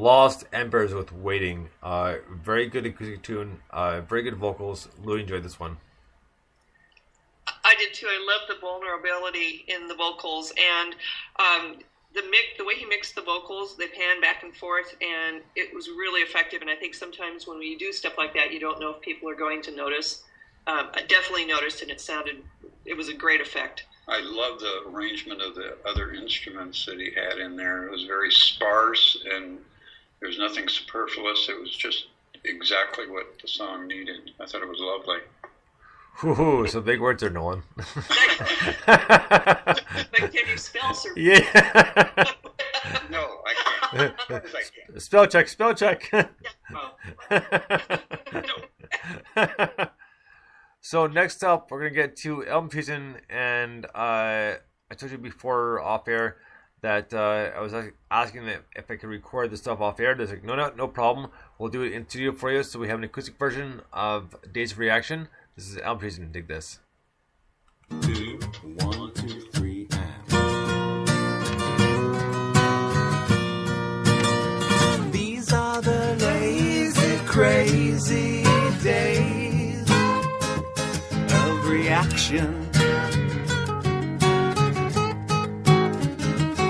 Lost Embers with Waiting. Very good acoustic tune. Very good vocals. Really enjoyed this one. I did too. I love the vulnerability in the vocals, and the way he mixed the vocals, they pan back and forth, and it was really effective. And I think sometimes when we do stuff like that, you don't know if people are going to notice. I definitely noticed, and it was a great effect. I love the arrangement of the other instruments that he had in there. It was very sparse, and there's nothing superfluous. It was just exactly what the song needed. I thought it was lovely. Ooh, some big words there, Nolan. But can you spell, sir? Yeah. No, I can't. As hard as I can. Spell check. No. So next up, we're going to get to Elm Treason, and I told you before off air that I was asking if I could record the stuff off air. They're like, no problem. We'll do it in studio for you. So we have an acoustic version of Days of Reaction. This is Elm Treason. Dig this. 2, 1, 2, 3, and these are the lazy, crazy days of reaction.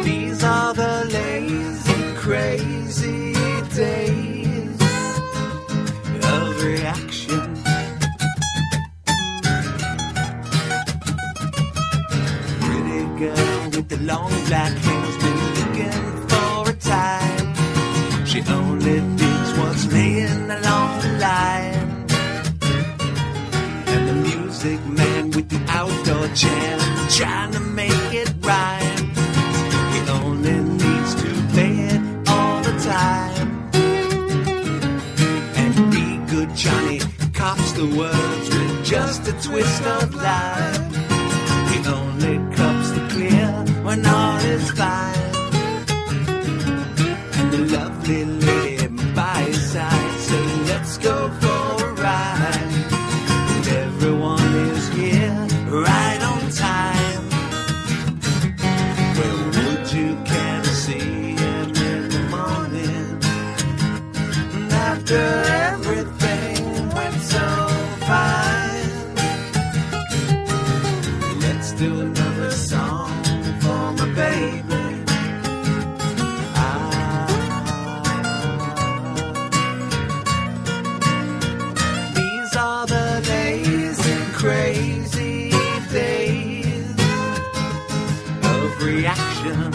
These are the lazy, crazy days of reaction. Girl with the long black hair's been looking for a time. She only digs what's laying along the line. And the music man with the outdoor jam trying to make it rhyme. He only needs to play it all the time. And be good Johnny cops the words with just a twist of line. He only cups the clear when all is fine. And the lovely lady by his side says, let's go for a ride. And everyone is here right on time. Well, would you care to see him in the morning? And after everything went so fine, do another song for my baby. These are the lazy, crazy days of reaction.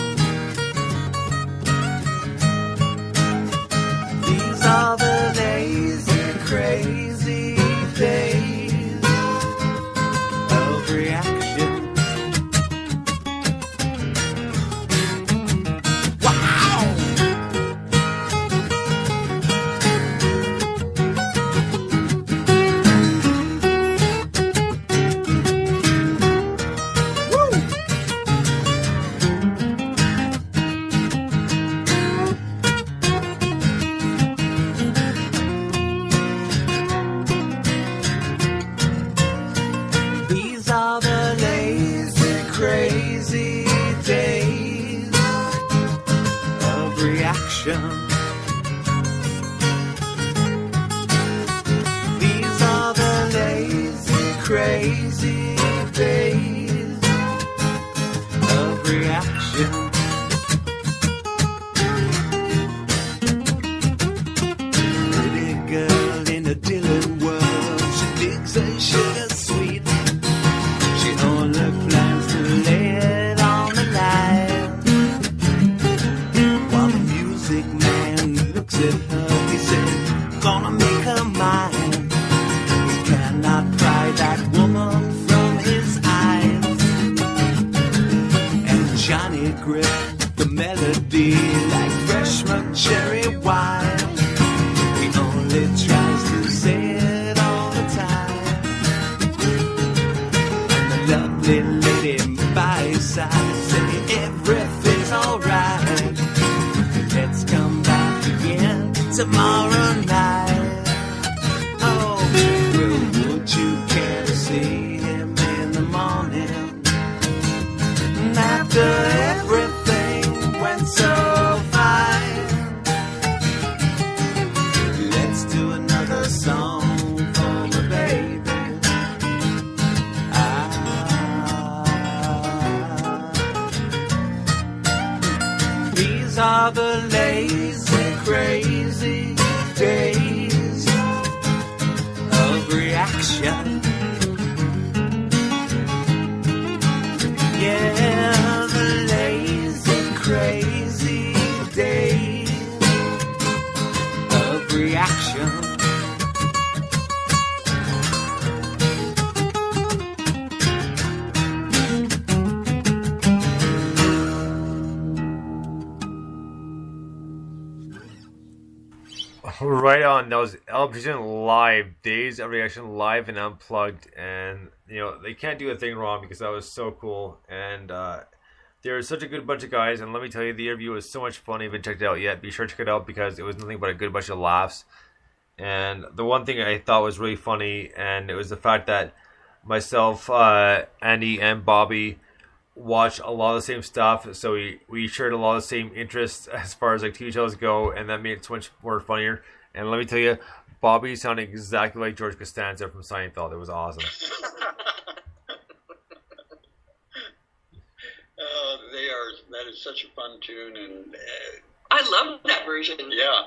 These are the lazy, crazy days of reaction. These are the lazy, crazy days of reaction. Pretty girl in a Dylan world, she digs a sugar sweet. She only plans to lay it on the line. While the music man looks at her, he said, gonna make her mine. He cannot pry that woman from his eyes. And Johnny gripped the melody like freshman cherry wine. He only tries to say it all the time. And the lovely lady by his side said, everything's alright. Let's come back again tomorrow night. Oh, well, would you care to see him in the morning? And after everything went so fine, are the lazy, crazy days of reaction. Yeah, the lazy, crazy days of reaction. Right on. That was LPGN live, Days of Reaction live and unplugged, and they can't do a thing wrong because that was so cool. And they're such a good bunch of guys. And let me tell you, the interview was so much fun. If you haven't checked it out yet, be sure to check it out because it was nothing but a good bunch of laughs. And the one thing I thought was really funny, and it was the fact that myself, Andy, and Bobby watch a lot of the same stuff, so we shared a lot of the same interests as far as like TV shows go, and that made it so much more funnier. And let me tell you, Bobby sounded exactly like George Costanza from Seinfeld. It was awesome. That is such a fun tune, and I love that version. Yeah.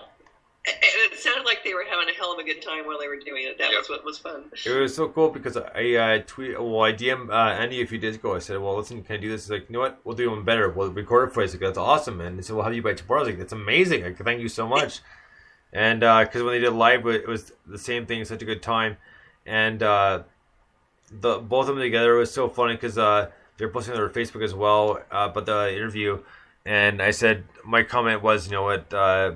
And it sounded like they were having a hell of a good time while they were doing it. That was what was fun. It was so cool because I DM'd Andy a few days ago. I said, well, listen, can I do this? He's like, you know what? We'll do even better. We'll record it for you. I was like, that's awesome, man. He said, well, how do you buy tomorrow? I was like, that's amazing. Like, thank you so much. And because when they did live, it was the same thing. Such a good time. And both of them together was so funny because they're posting on their Facebook as well. But the interview. And I said, my comment was, you know what,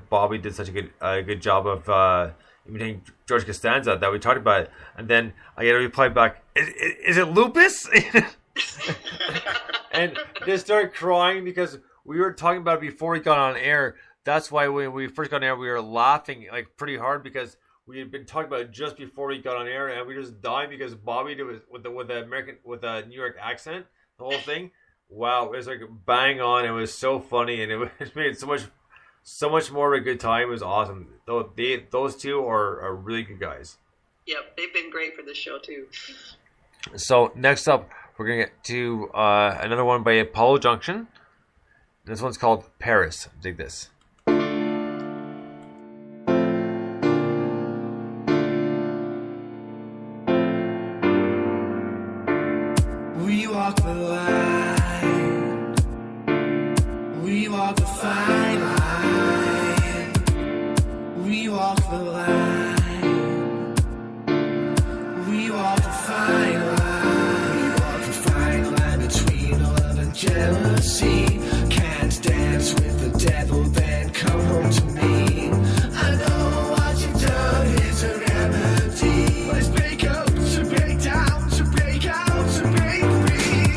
Bobby did such a good job of imitating George Costanza that we talked about it. And then I get a reply back, is it lupus? And they started crying because we were talking about it before we got on air. That's why when we first got on air, we were laughing like pretty hard because we had been talking about it just before we got on air, and we were just dying because Bobby did it with a New York accent, the whole thing. Wow, it was like bang on. It was so funny, and it made it so much more of a good time. It was awesome. Those two are really good guys. Yep, they've been great for this show too. So next up, we're gonna get to another one by Apollo Junction. This one's called Paris. Dig this. We walk the line. We walk the fine line. We walk the line. We walk the fine line. We walk the fine line between love and jealousy. Can't dance with the devil, then come home to me. I know what you've done is a remedy. Let's break up, to break down, to break out, to break free.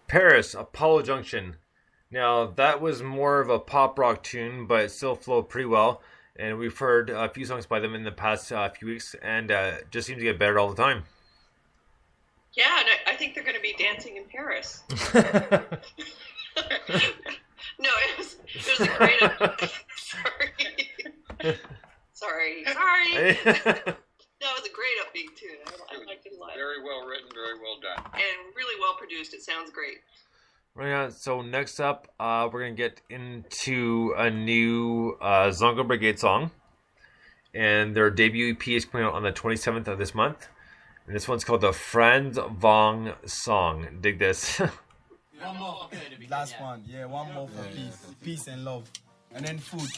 Paris, Apollo Junction. Now, that was more of a pop rock tune, but it still flowed pretty well. And we've heard a few songs by them in the past few weeks, and just seems to get better all the time. Yeah, and I think they're going to be dancing in Paris. No, it was a great. Sorry. No, it was a great upbeat tune. I liked it a lot. Very well written, very well done, and really well produced. It sounds great. Right on. So next up, we're gonna get into a new Zongo Brigade song, and their debut EP is coming out on the 27th of this month, and this one's called the Franz Vong Song. Dig this. One more for good. Last one, yeah, one more for peace and love, and then food.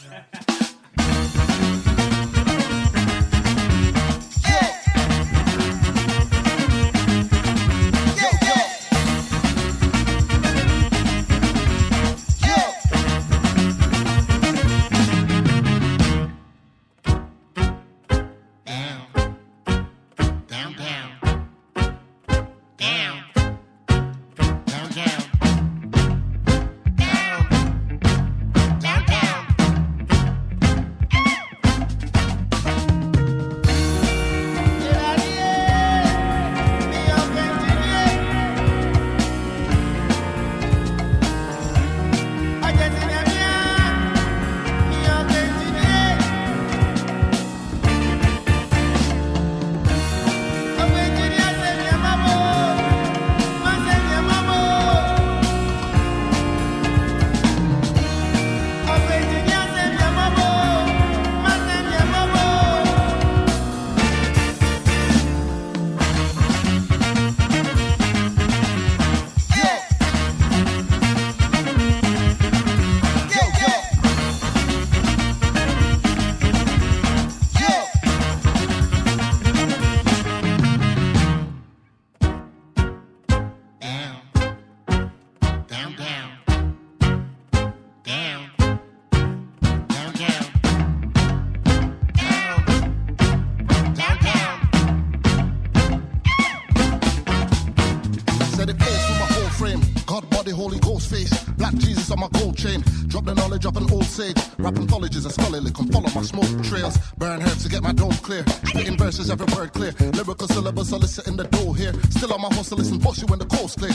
Holy Ghost face, black Jesus on my gold chain. Drop the knowledge of an old sage. Rap anthologies and scholarly, come follow my smoke trails. Burn herbs to get my dome clear. Spitting verses, every word clear. Lyrical syllabus, solicit in the dough here. Still on my hustle, listen, bust you when the coast clear.